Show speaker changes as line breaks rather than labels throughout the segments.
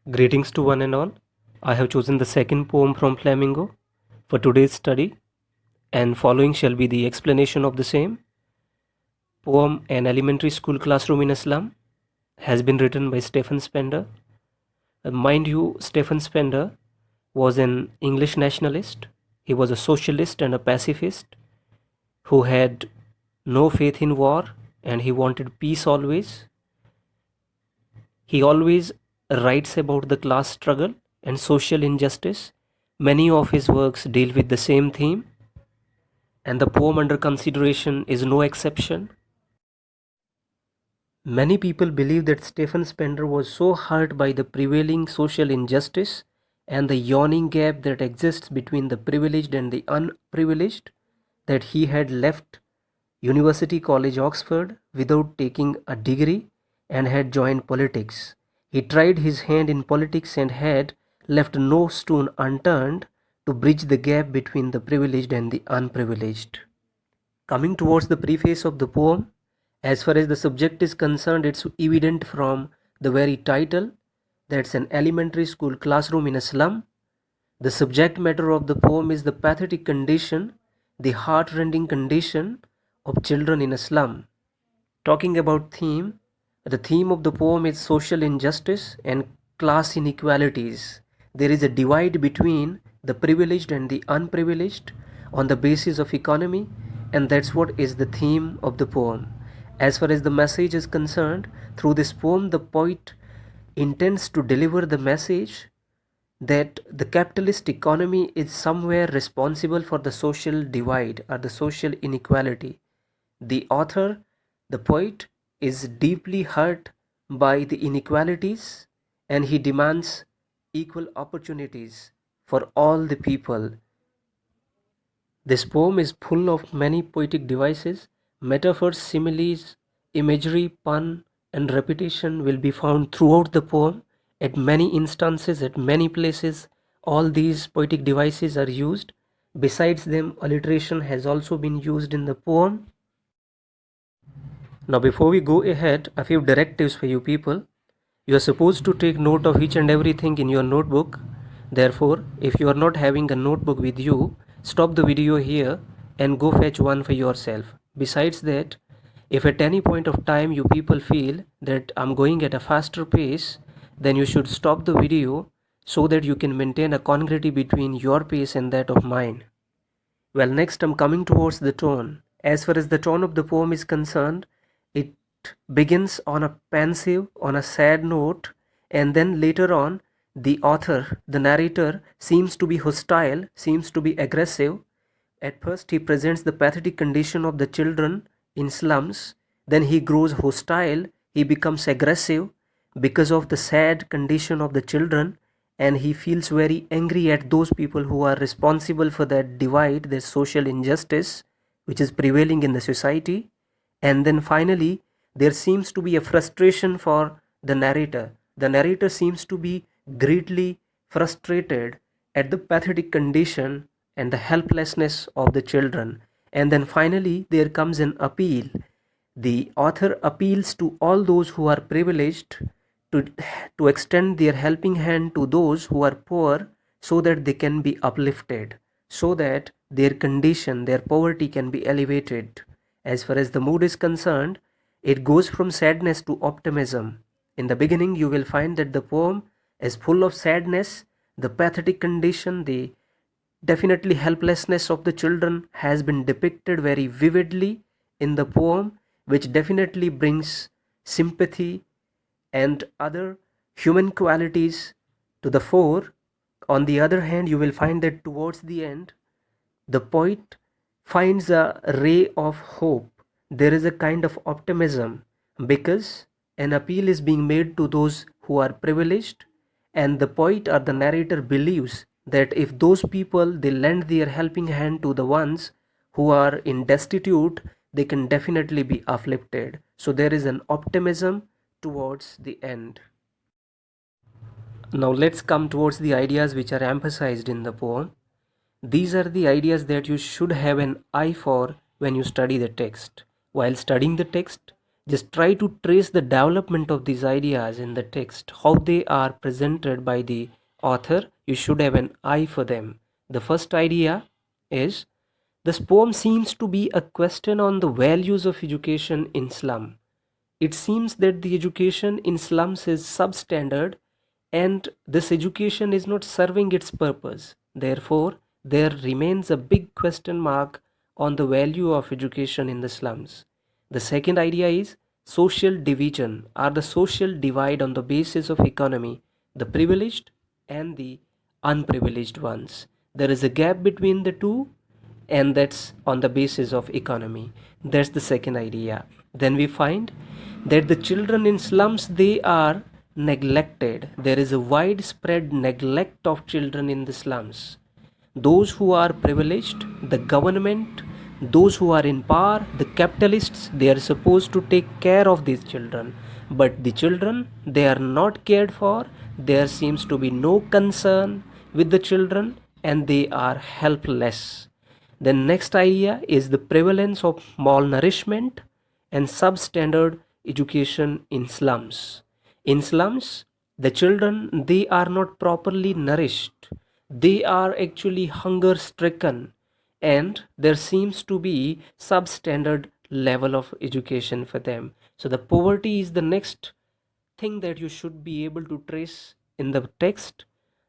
Greetings to one and all. I have chosen the second poem from Flamingo for today's study, and following shall be the explanation of the same. Poem An Elementary School Classroom in a Slum has been written by Stephen Spender. Mind you, Stephen Spender was an English nationalist. He was a socialist and a pacifist who had no faith in war and he wanted peace always. He always writes about the class struggle and social injustice. Many of his works deal with the same theme, and the poem under consideration is no exception. Many people believe that Stephen Spender was so hurt by the prevailing social injustice and the yawning gap that exists between the privileged and the unprivileged that he had left University College Oxford without taking a degree and had joined politics. He tried his hand in politics and had left no stone unturned to bridge the gap between the privileged and the unprivileged. Coming towards the preface of the poem, as far as the subject is concerned, it's evident from the very title that's an elementary school classroom in a slum. The subject matter of the poem is the pathetic condition, the heart-rending condition of children in a slum. Talking about theme, the theme of the poem is social injustice and class inequalities. There is a divide between the privileged and the unprivileged on the basis of economy, and that's what is the theme of the poem. As far as the message is concerned, through this poem the poet intends to deliver the message that the capitalist economy is somewhere responsible for the social divide or the social inequality. The author, the poet, is deeply hurt by the inequalities and he demands equal opportunities for all the people. This poem is full of many poetic devices, metaphors, similes, imagery, pun, and repetition will be found throughout the poem. At many instances, at many places, all these poetic devices are used. Besides them, alliteration has also been used in the poem. Now, before we go ahead, a few directives for you people. You are supposed to take note of each and everything in your notebook. Therefore, if you are not having a notebook with you, stop the video here and go fetch one for yourself. Besides that, if at any point of time you people feel that I'm going at a faster pace, then you should stop the video so that you can maintain a congruity between your pace and that of mine. Well, next I'm coming towards the tone. As far as the tone of the poem is concerned, it begins on a pensive, on a sad note, and then later on the author, the narrator, seems to be hostile, seems to be aggressive. At first he presents the pathetic condition of the children in slums, then he grows hostile, he becomes aggressive because of the sad condition of the children, and he feels very angry at those people who are responsible for that divide, that social injustice which is prevailing in the society. And then finally there seems to be a frustration for the narrator. The narrator seems to be greatly frustrated at the pathetic condition and the helplessness of the children. And then finally there comes an appeal. The author appeals to all those who are privileged to extend their helping hand to those who are poor so that they can be uplifted, so that their condition, their poverty can be elevated. As far as the mood is concerned, it goes from sadness to optimism. In the beginning, you will find that the poem is full of sadness, the pathetic condition, the definitely helplessness of the children has been depicted very vividly in the poem, which definitely brings sympathy and other human qualities to the fore. On the other hand, you will find that towards the end, the poet finds a ray of hope. There is a kind of optimism because an appeal is being made to those who are privileged, and the poet or the narrator believes that if those people they lend their helping hand to the ones who are in destitute, they can definitely be uplifted. So there is an optimism towards the end. Now let's come towards the ideas which are emphasized in the poem. These are the ideas that you should have an eye for when you study the text. While studying the text, Just try to trace the development of these ideas in the text, how they are presented by the author. You should have an eye for them. The first idea is this poem seems to be a question on the values of education in slum. It seems that the education in slums is substandard and this education is not serving its purpose. Therefore, there remains a big question mark on the value of education in the slums. The second idea is social division or the social divide on the basis of economy, the privileged and the unprivileged ones. There is a gap between the two, and that's on the basis of economy. That's the second idea. Then we find that the children in slums, they are neglected. There is a widespread neglect of children in the slums. Those who are privileged, the government, those who are in power, the capitalists, they are supposed to take care of these children, but the children, they are not cared for. There seems to be no concern with the children and they are helpless. The next idea is the prevalence of malnourishment and substandard education in slums. In slums, the children, they are not properly nourished. They are actually hunger stricken and there seems to be substandard level of education for them. So the poverty is the next thing that you should be able to trace in the text.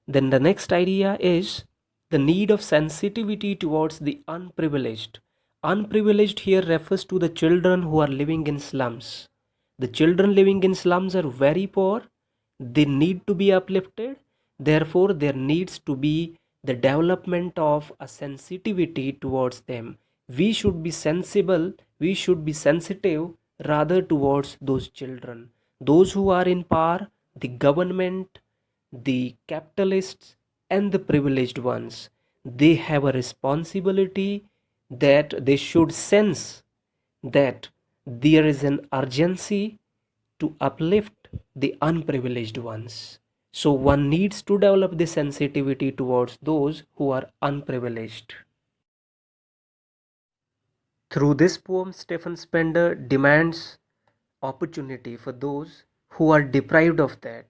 Then the next idea is the need of sensitivity towards the unprivileged. Unprivileged here refers to the children who are living in slums. The children living in slums are very poor. They need to be uplifted. Therefore, there needs to be the development of a sensitivity towards them. We should be sensible, we should be sensitive rather towards those children. Those who are in power, the government, the capitalists, and the privileged ones, they have a responsibility that they should sense that there is an urgency to uplift the unprivileged ones. So one needs to develop the sensitivity towards those who are unprivileged. Through this poem, Stephen Spender demands opportunity for those who are deprived of that.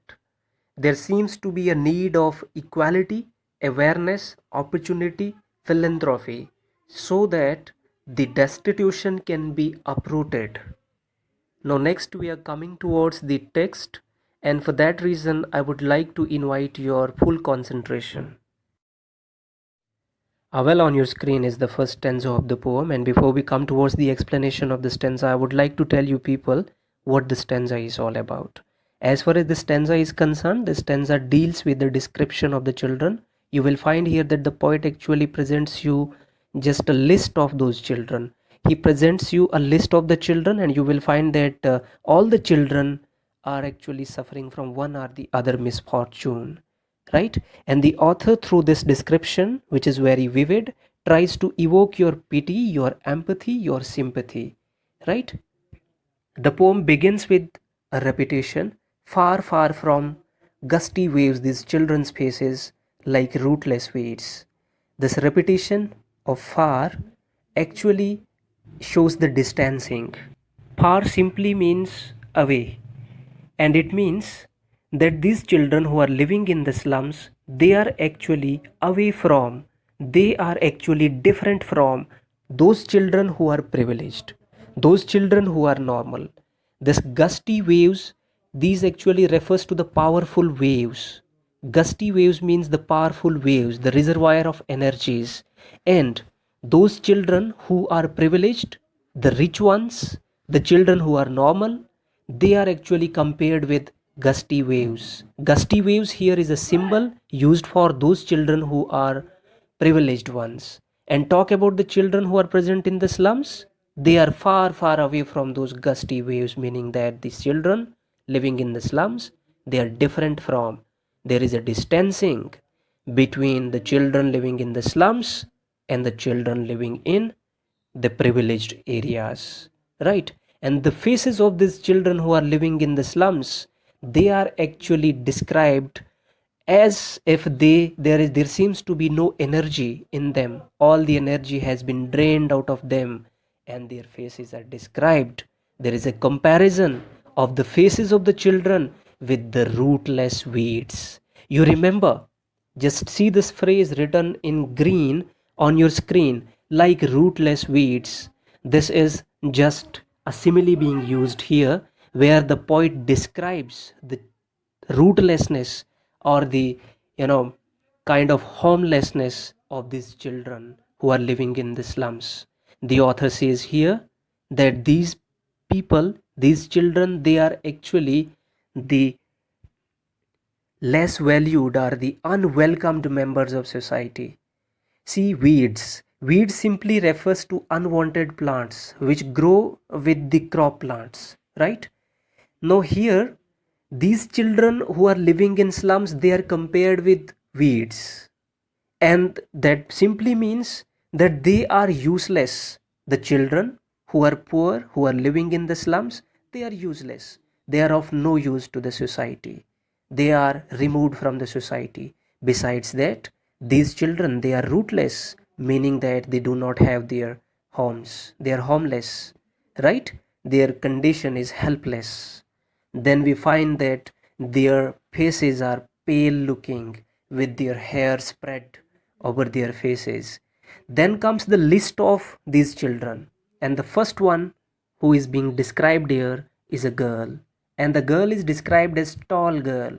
There seems to be a need of equality, awareness, opportunity, philanthropy, so that the destitution can be uprooted. Now next we are coming towards the text, and for that reason I would like to invite your full concentration. Well, on your screen is the first stanza of the poem, and before we come towards the explanation of the stanza, I would like to tell you people what the stanza is all about. As far as the stanza is concerned, the stanza deals with the description of the children. You will find here that the poet actually presents you just a list of those children. He presents you a list of the children, and you will find that all the children are actually suffering from one or the other misfortune, right? And the author, through this description, which is very vivid, tries to evoke your pity, your empathy, your sympathy, right? The poem begins with a repetition. Far, far from gusty waves, these children's faces like rootless weeds. This repetition of far actually shows the distancing. Far simply means away, and it means that these children who are living in the slums, they are actually away from, they are actually different from those children who are privileged, those children who are normal. This gusty waves, these actually refers to the powerful waves. Gusty waves means the powerful waves, the reservoir of energies. And those children who are privileged, the rich ones, the children who are normal, they are actually compared with gusty waves. Gusty waves here is a symbol used for those children who are privileged ones. And talk about the children who are present in the slums, they are far, far away from those gusty waves, meaning that these children living in the slums, they are different from. There is a distancing between the children living in the slums and the children living in the privileged areas, right? And the faces of these children who are living in the slums, they are actually described as if there seems to be no energy in them. All the energy has been drained out of them, and their faces are described There is a comparison of the faces of the children with the rootless weeds. You remember, just see this phrase written in green on your screen, like rootless weeds. This is just a simile being used here, where the poet describes the rootlessness, or the, you know, kind of homelessness of these children who are living in the slums. The author says here that these people, these children, they are actually the less valued or the unwelcomed members of society. See, weeds. Weeds simply refers to unwanted plants which grow with the crop plants, right? Now here, these children who are living in slums, they are compared with weeds, and that simply means that they are useless. The children who are poor, who are living in the slums, they are useless. They are of no use to the society. They are removed from the society. Besides that, these children, they are rootless, meaning that they do not have their homes. They are homeless, right? Their condition is helpless. Then we find that their faces are pale looking, with their hair spread over their faces. Then comes the list of these children, and the first one who is being described here is a girl, and the girl is described as tall girl.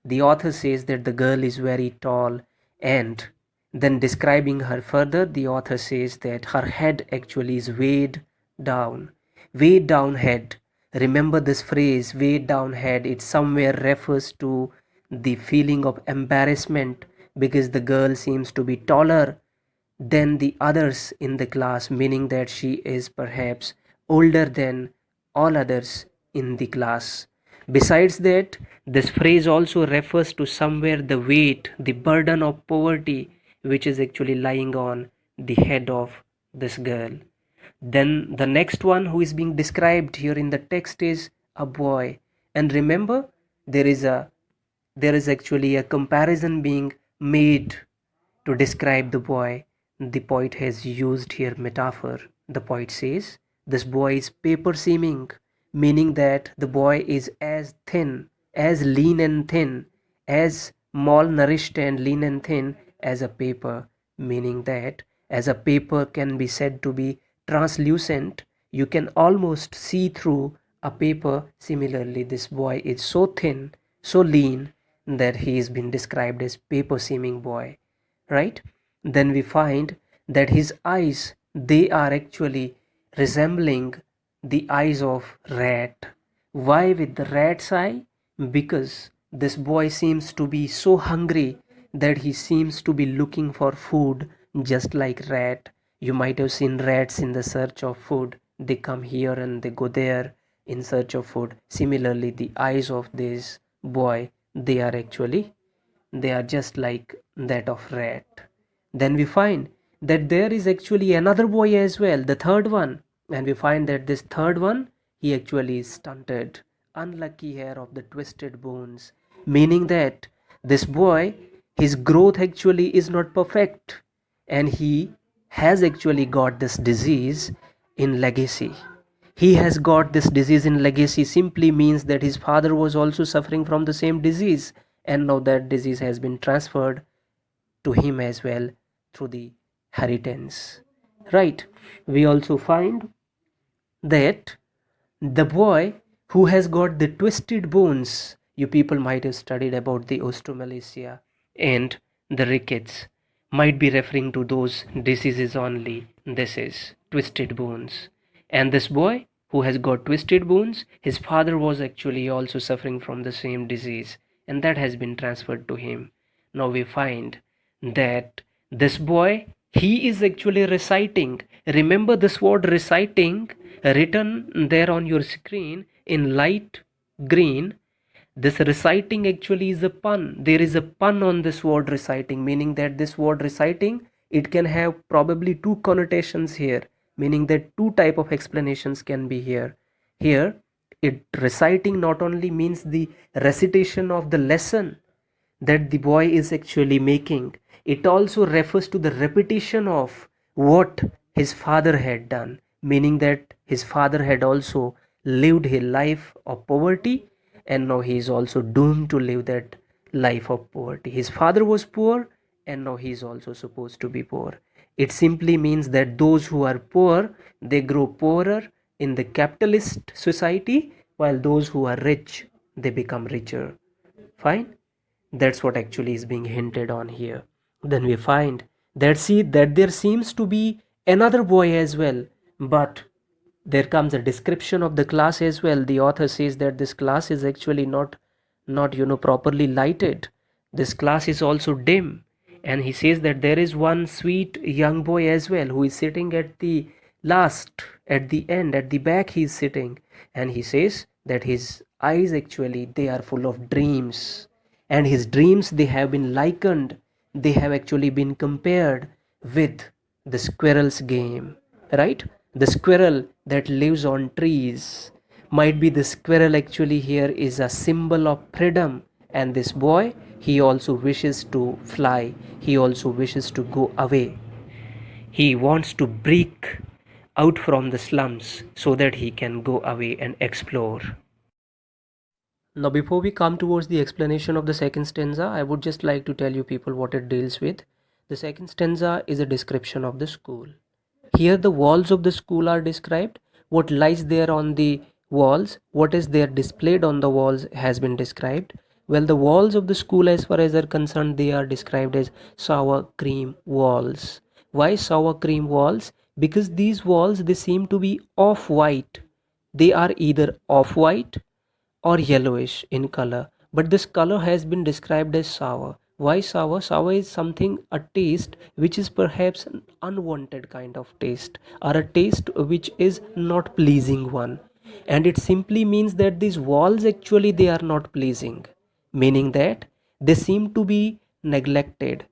The author says that the girl is very tall, and then describing her further, the author says that her head actually is down weighed down head. Remember this phrase, weighed down head. It somewhere refers to the feeling of embarrassment because the girl seems to be taller than the others in the class, meaning that she is perhaps older than all others in the class. Besides that, this phrase also refers to somewhere the weight, the burden of poverty, which is actually lying on the head of this girl. Then the next one who is being described here in the text is a boy. And remember, there is a there is actually a comparison being made to describe the boy. The poet has used here metaphor. The poet says this boy is paper seeming, meaning that the boy is as thin, as lean and thin, as malnourished and lean and thin as a paper, meaning that as a paper can be said to be translucent, you can almost see through a paper. Similarly, this boy is so thin, so lean, that he has been described as paper seeming boy, right? Then we find that his eyes, they are actually resembling the eyes of rat. Why with the rat's eye? Because this boy seems to be so hungry that he seems to be looking for food, just like rat. You might have seen rats in the search of food. They come here and they go there in search of food. Similarly, the eyes of this boy, they are just like that of rat. Then we find that there is actually another boy as well, the third one, and we find that this third one, he actually is stunted, unlucky hair of the twisted bones, meaning that this boy, his growth actually is not perfect, and he has actually got this disease in legacy. He has got this disease in legacy simply means that his father was also suffering from the same disease, and now that disease has been transferred to him as well through the inheritance, right? We also find that the boy who has got the twisted bones, you people might have studied about the osteomalacia and the rickets, might be referring to those diseases only. This is twisted bones. And this boy who has got twisted bones, his father was actually also suffering from the same disease, and that has been transferred to him. Now we find that this boy, he is actually reciting. Remember this word reciting written there on your screen in light green. This reciting actually is a pun. There is a pun on this word reciting, meaning that this word reciting, it can have probably two connotations here, meaning that two type of explanations can be here. Here, it reciting not only means the recitation of the lesson that the boy is actually making, it also refers to the repetition of what his father had done, meaning that his father had also lived a life of poverty, and now he is also doomed to live that life of poverty. His father was poor, and now he is also supposed to be poor. It simply means that those who are poor, they grow poorer in the capitalist society, while those who are rich, they become richer. Fine? That's what actually is being hinted on here. Then we find that there seems to be another boy as well, but there comes a description of the class as well. The author says that this class is actually not properly lighted. This class is also dim, and he says that there is one sweet young boy as well who is sitting at the last, at the end, at the back he is sitting, and he says that his eyes actually they are full of dreams, and his dreams they have been likened, they have actually been compared with the squirrel's game, right? The squirrel that lives on trees. Might be the squirrel actually here is a symbol of freedom, and this boy he also wishes to fly, he also wishes to go away, he wants to break out from the slums so that he can go away and explore. Now, before we come towards the explanation of the second stanza, I would just like to tell you people what it deals with. The second stanza is a description of the school. Here, the walls of the school are described. What lies there on the walls, what is there displayed on the walls, has been described. Well, the walls of the school, as far as are concerned, they are described as sour cream walls. Why sour cream walls? Because these walls they seem to be off white. They are either off white or yellowish in color, but this color has been described as sour. Why sour? Sour is something, a taste which is perhaps an unwanted kind of taste, or a taste which is not pleasing one, and it simply means that these walls actually they are not pleasing, meaning that they seem to be neglected.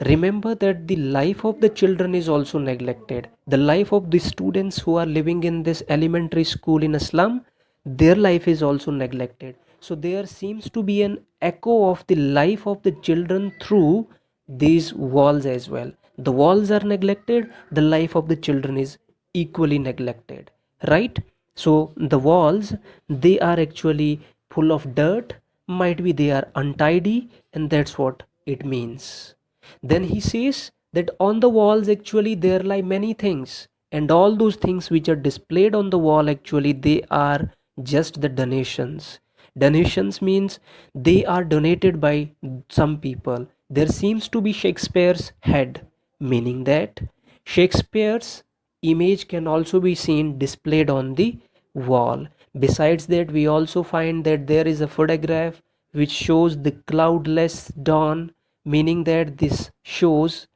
Remember that the life of the children is also neglected. The life of the students who are living in this elementary school in a slum, their life is also neglected. So there seems to be an echo of the life of the children through these walls as well. The walls are neglected, the life of the children is equally neglected, right? So the walls they are actually full of dirt, might be they are untidy, and that's what it means. Then he says that on the walls actually there lie many things, and all those things which are displayed on the wall actually they are just the donations. Donations means they are donated by some people. There seems to be Shakespeare's head, meaning that Shakespeare's image can also be seen displayed on the wall. Besides that, we also find that there is a photograph which shows the cloudless dawn, meaning that this shows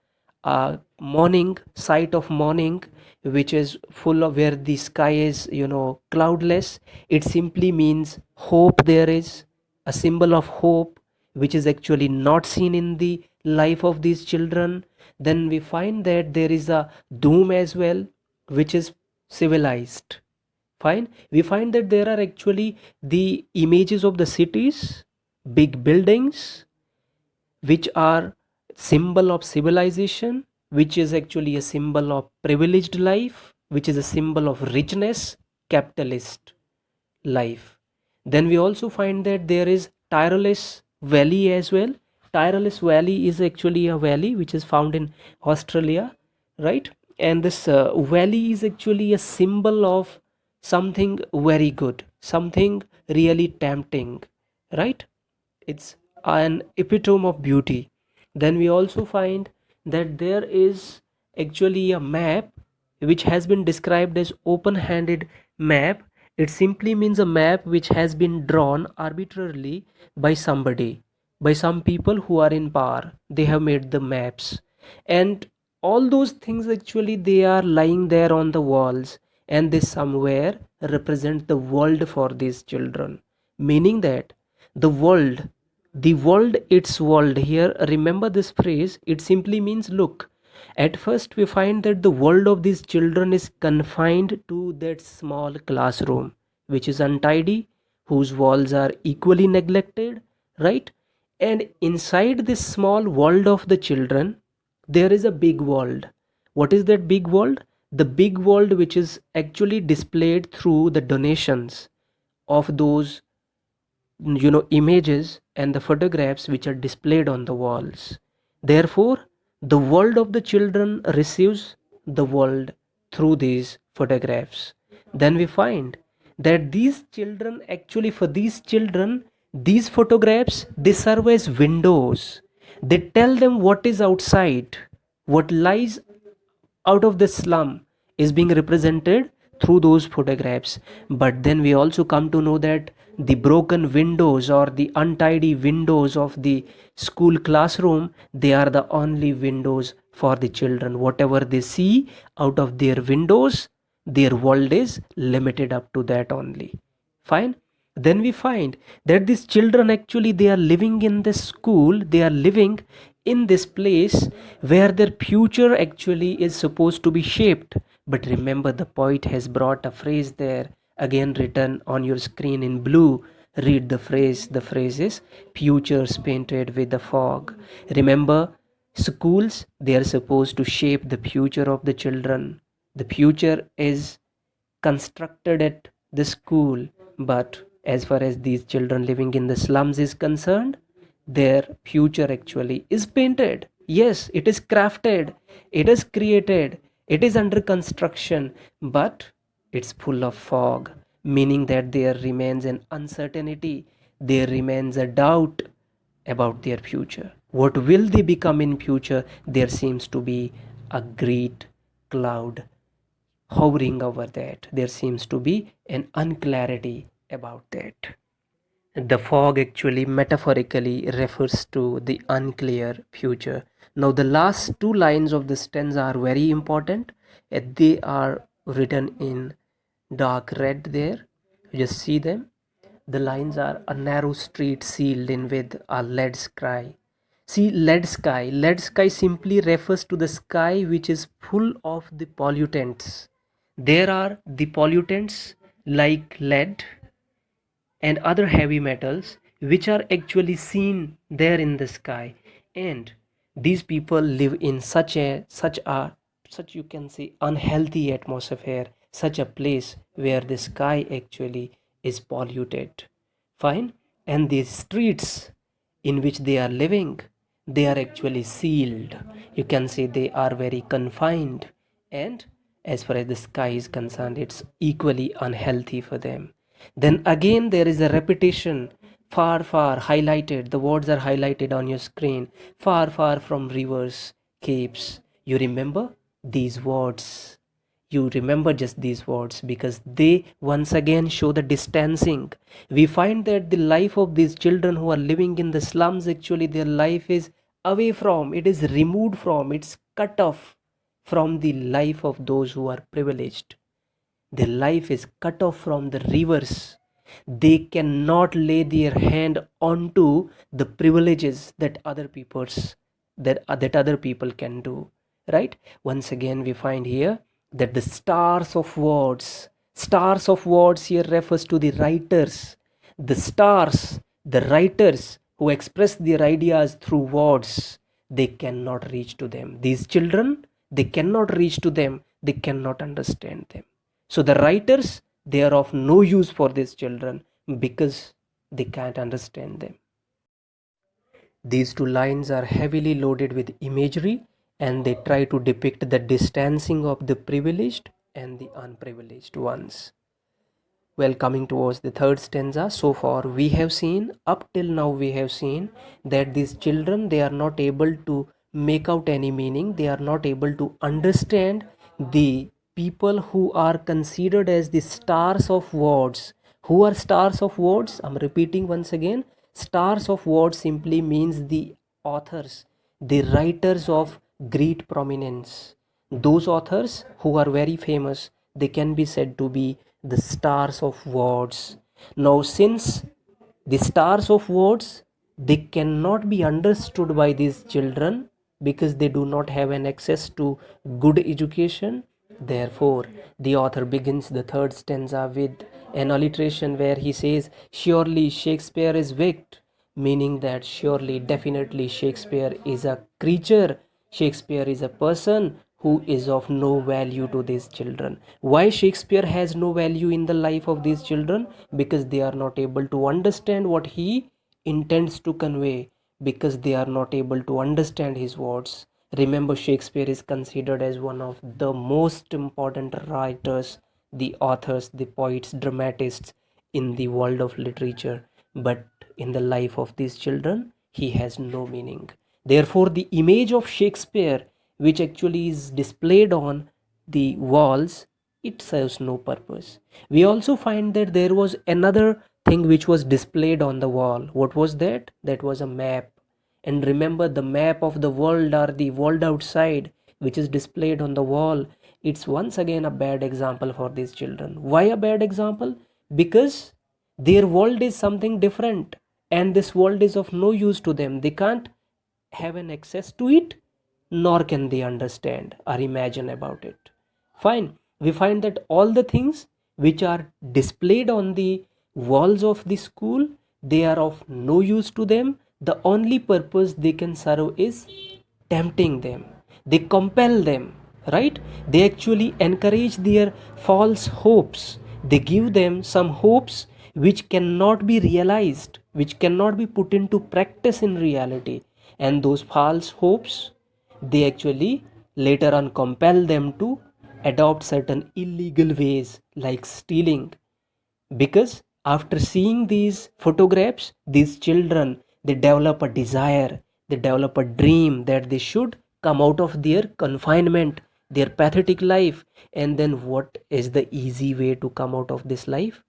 a morning, sight of morning, which is full of where the sky is cloudless. It simply means hope. There is a symbol of hope which is actually not seen in the life of these children. Then we find that there is a doom as well, which is civilized. Fine, we find that there are actually the images of the cities, big buildings, which are symbol of civilization, which is actually a symbol of privileged life, which is a symbol of richness, capitalist life. Then we also find that there is tireless valley as well. Tireless valley is actually a valley which is found in Australia, right? And this valley is actually a symbol of something very good, something really tempting, right? It's an epitome of beauty. Then we also find that there is actually a map which has been described as open-handed map. It simply means a map which has been drawn arbitrarily by somebody, by some people who are in power. They have made the maps, and all those things actually they are lying there on the walls, and they somewhere represent the world for these children, meaning that the world, the world, its world. Here remember this phrase, it simply means look. At first we find that the world of these children is confined to that small classroom which is untidy, whose walls are equally neglected, right? And inside this small world of the children there is a big world. What is that big world? the big world which is actually displayed through the donations of those images and the photographs which are displayed on the walls. Therefore, the world of the children receives the world through these photographs. Then we find that these children, actually for these children, these photographs, they serve as windows. They tell them what is outside, what lies out of the slum is being represented through those photographs. But then we also come to know that the broken windows or the untidy windows of the school classroom, they are the only windows for the children. Whatever they see out of their windows, their world is limited up to that only. Fine. Then we find that these children, actually they are living in this school, they are living in this place where their future actually is supposed to be shaped. But remember, the poet has brought a phrase there, again written on your screen in blue. Read the phrase. The phrase is futures painted with the fog. Remember, schools, they are supposed to shape the future of the children. The future is constructed at the school, but as far as these children living in the slums is concerned, their future actually is painted. Yes, it is crafted, it is created, it is under construction, but it's full of fog, meaning that there remains an uncertainty, there remains a doubt about their future. What will they become in future? There seems to be a great cloud hovering over that. There seems to be an unclarity about that. The fog actually metaphorically refers to the unclear future. Now, the last two lines of the stanza are very important. They are written in dark red there. You just see them. The lines are: a narrow street sealed in with a lead sky. See, lead sky. Lead sky simply refers to the sky which is full of the pollutants. There are the pollutants like lead and other heavy metals which are actually seen there in the sky, and these people live in such you can say unhealthy atmosphere, such a place where the sky actually is polluted. Fine. And the streets in which they are living, they are actually sealed. You can say they are very confined, and as far as the sky is concerned, it's equally unhealthy for them. Then again there is a repetition, far far highlighted, the words are highlighted on your screen: far far from rivers, capes. You remember these words, you remember just these words, because they once again show the distancing. We find that the life of these children who are living in the slums, actually their life is away from, it is removed from, it's cut off from the life of those who are privileged. Their life is cut off from the rivers. They cannot lay their hand onto the privileges that other people can do. Right? Once again, we find here that the stars of words here refers to the writers. The stars, the writers who express their ideas through words, they cannot reach to them. These children, they cannot reach to them, they cannot understand them. So the writers, they are of no use for these children because they can't understand them. These two lines are heavily loaded with imagery, and they try to depict the distancing of the privileged and the unprivileged ones. Well, coming towards the third stanza, so far we have seen, up till now we have seen that these children, they are not able to make out any meaning, they are not able to understand the people who are considered as the stars of words. Who are stars of words? I'm repeating once again. Stars of words simply means the authors, the writers of great prominence. Those authors who are very famous, they can be said to be the stars of words. Now, since the stars of words, they cannot be understood by these children because they do not have an access to good education. Therefore, the author begins the third stanza with an alliteration where he says, surely Shakespeare is wicked, meaning that surely, definitely, Shakespeare is a creature, Shakespeare is a person who is of no value to these children. Why Shakespeare has no value in the life of these children? Because they are not able to understand what he intends to convey, because they are not able to understand his words. Remember, Shakespeare is considered as one of the most important writers, the authors, the poets, dramatists in the world of literature. But in the life of these children, he has no meaning. Therefore, the image of Shakespeare, which actually is displayed on the walls, it serves no purpose. We also find that there was another thing which was displayed on the wall. What was that? That was a map. And remember, the map of the world or the world outside, which is displayed on the wall, it's once again a bad example for these children. Why a bad example? Because their world is something different, and this world is of no use to them. They can't have an access to it, nor can they understand or imagine about it. Fine. We find that all the things which are displayed on the walls of the school, they are of no use to them. The only purpose they can serve is tempting them. They compel them, right? They actually encourage their false hopes. They give them some hopes which cannot be realized, which cannot be put into practice in reality. And those false hopes, they actually later on compel them to adopt certain illegal ways like stealing. Because after seeing these photographs, these children, they develop a desire, they develop a dream that they should come out of their confinement, their pathetic life. And then what is the easy way to come out of this life?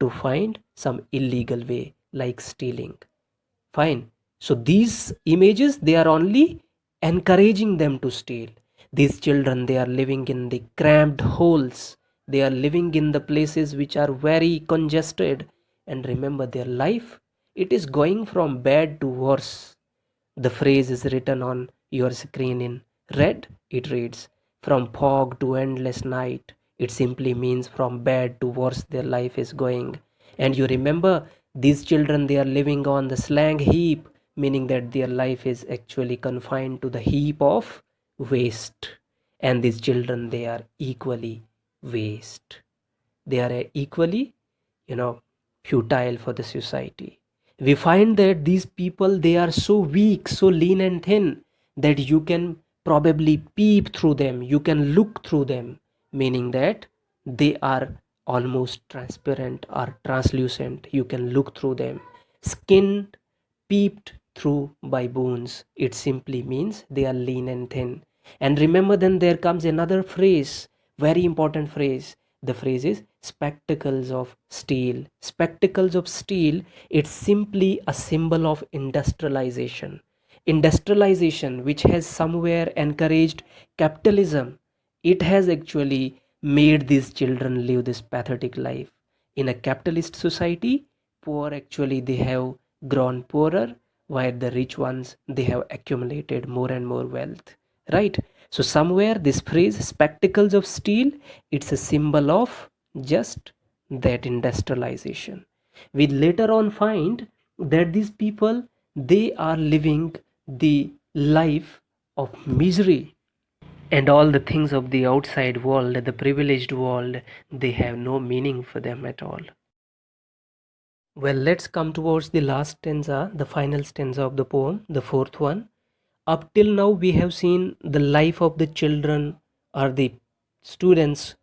To find some illegal way like stealing. Fine. So these images, they are only encouraging them to steal. These children, they are living in the cramped holes. They are living in the places which are very congested. And remember, their life, it is going from bad to worse. The phrase is written on your screen in red. It reads, from fog to endless night. It simply means from bad to worse their life is going. And you remember, these children, they are living on the slang heap, meaning that their life is actually confined to the heap of waste. And these children, they are equally waste. They are equally, you know, futile for the society. We find that these people, they are so weak, so lean and thin, that you can probably peep through them, you can look through them, meaning that they are almost transparent or translucent. You can look through them. Skin peeped through by bones, it simply means they are lean and thin. And remember, then there comes another phrase, very important phrase. The phrase is spectacles of steel. Spectacles of steel, it's simply a symbol of industrialization. Industrialization, which has somewhere encouraged capitalism, it has actually made these children live this pathetic life. In a capitalist society, poor actually, they have grown poorer, while the rich ones, they have accumulated more and more wealth, right? So somewhere this phrase spectacles of steel, it's a symbol of just that industrialization. We later on find that these people, they are living the life of misery, and all the things of the outside world, the privileged world, they have no meaning for them at all. Well, let's come towards the last stanza, the final stanza of the poem, the fourth one. Up till now, we have seen the life of the children or the students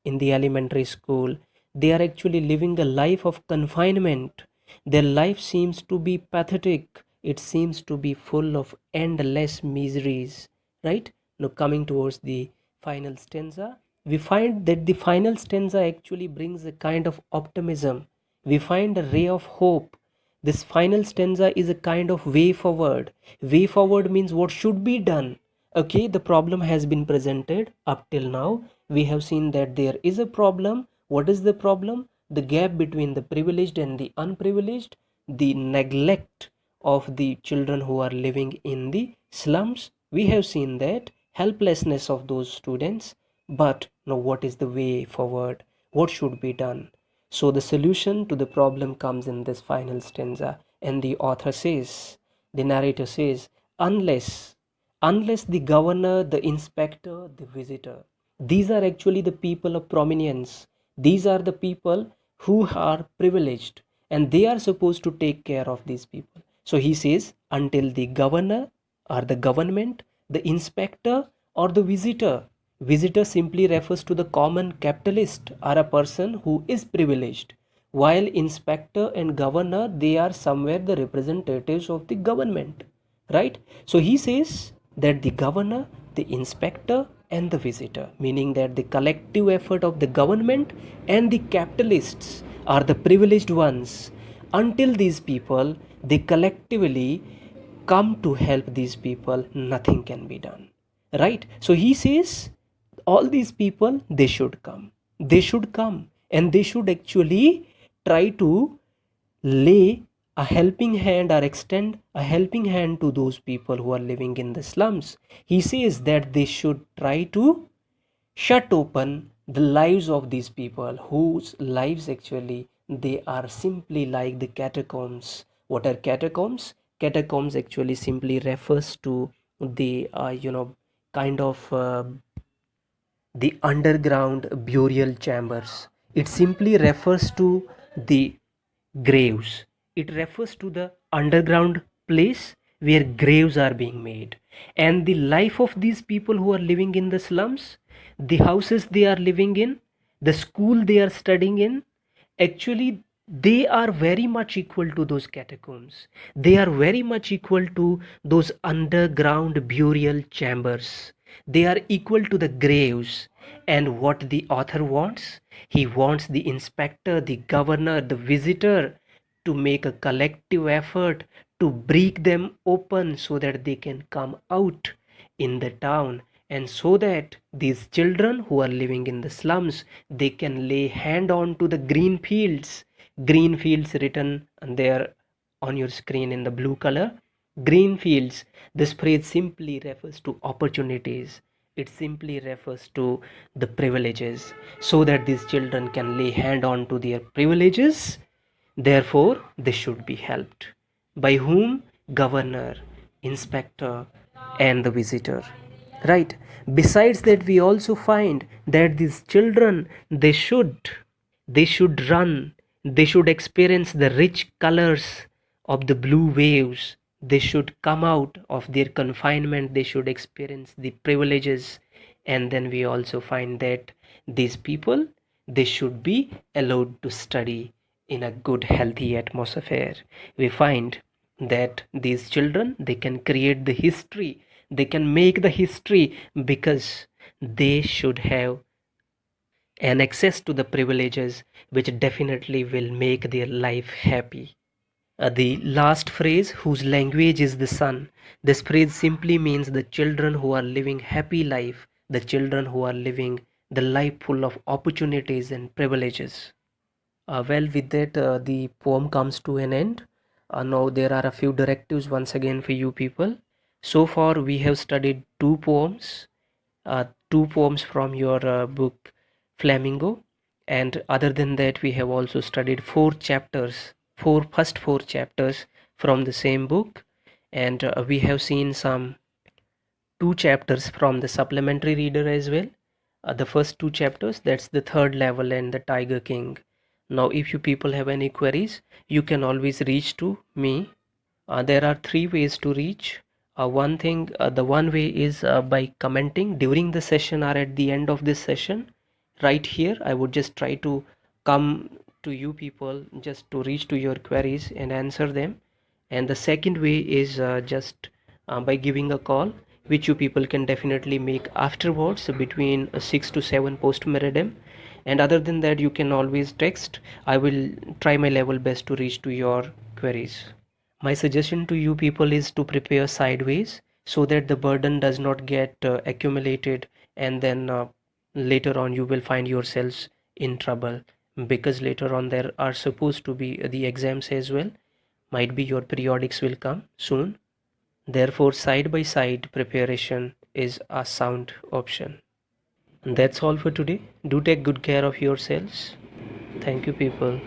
in the elementary school. They are actually living a life of confinement. Their life seems to be pathetic. It seems to be full of endless miseries, right? Now, coming towards the final stanza, we find that the final stanza actually brings a kind of optimism. We find a ray of hope. This final stanza is a kind of way forward. Way forward means what should be done. Okay, the problem has been presented up till now. We have seen that there is a problem. What is the problem? The gap between the privileged and the unprivileged, the neglect of the children who are living in the slums. We have seen that helplessness of those students. But now, what is the way forward? What should be done? So the solution to the problem comes in this final stanza, and the author says, the narrator says, unless unless the governor, the inspector, the visitor. These are actually the people of prominence. These are the people who are privileged, and they are supposed to take care of these people. So he says, until the governor or the government, the inspector or the visitor. Visitor simply refers to the common capitalist or a person who is privileged, while inspector and governor, they are somewhere the representatives of the government, right? So he says that the governor, the inspector and the visitor, meaning that the collective effort of the government and the capitalists are the privileged ones. Until these people, they collectively come to help these people, nothing can be done, right? So he says all these people, they should come, they should come, and they should actually try to lay a helping hand or extend a helping hand to those people who are living in the slums. He says that they should try to shut open the lives of these people whose lives actually they are simply like the catacombs. What are catacombs? Catacombs actually simply refers to the kind of the underground burial chambers. It simply refers to the graves. It refers to the underground place where graves are being made. And the life of these people who are living in the slums, the houses they are living in, the school they are studying in, actually they are very much equal to those catacombs. They are very much equal to those underground burial chambers. They are equal to the graves. And what the author wants? He wants the inspector, the governor, the visitor to make a collective effort to break them open so that they can come out in the town, and so that these children who are living in the slums, they can lay hand on to the green fields written there on your screen in the blue color. Green fields, this phrase simply refers to opportunities. It simply refers to the privileges, so that these children can lay hand on to their privileges. Therefore they should be helped. By whom? Governor, inspector and the visitor, right? Besides that, we also find that these children, they should run, they should experience the rich colors of the blue waves, they should come out of their confinement, they should experience the privileges. And then we also find that these people, they should be allowed to study in a good healthy atmosphere. We find that these children, they can create the history, they can make the history, because they should have an access to the privileges which definitely will make their life happy. The last phrase, whose language is the sun, this phrase simply means the children who are living happy life, the children who are living the life full of opportunities and privileges. Well, with that, the poem comes to an end. Now, there are a few directives once again for you people. So far, we have studied two poems from your book Flamingo, and other than that, we have also studied first four chapters from the same book, and we have seen some two chapters from the supplementary reader as well. The first two chapters, that's the third level and the Tiger King. Now, if you people have any queries, you can always reach to me. There are three ways to reach. The one way is by commenting during the session or at the end of this session. Right here, I would just try to come to you people just to reach to your queries and answer them. And the second way is just by giving a call, which you people can definitely make afterwards between 6 to 7 post meridiem. And other than that, you can always text. I will try my level best to reach to your queries. My suggestion to you people is to prepare sideways so that the burden does not get accumulated, and then later on you will find yourselves in trouble, because later on there are supposed to be the exams as well. Might be your periodics will come soon. Therefore, side by side preparation is a sound option. And that's all for today. Do take good care of yourselves. Thank you people.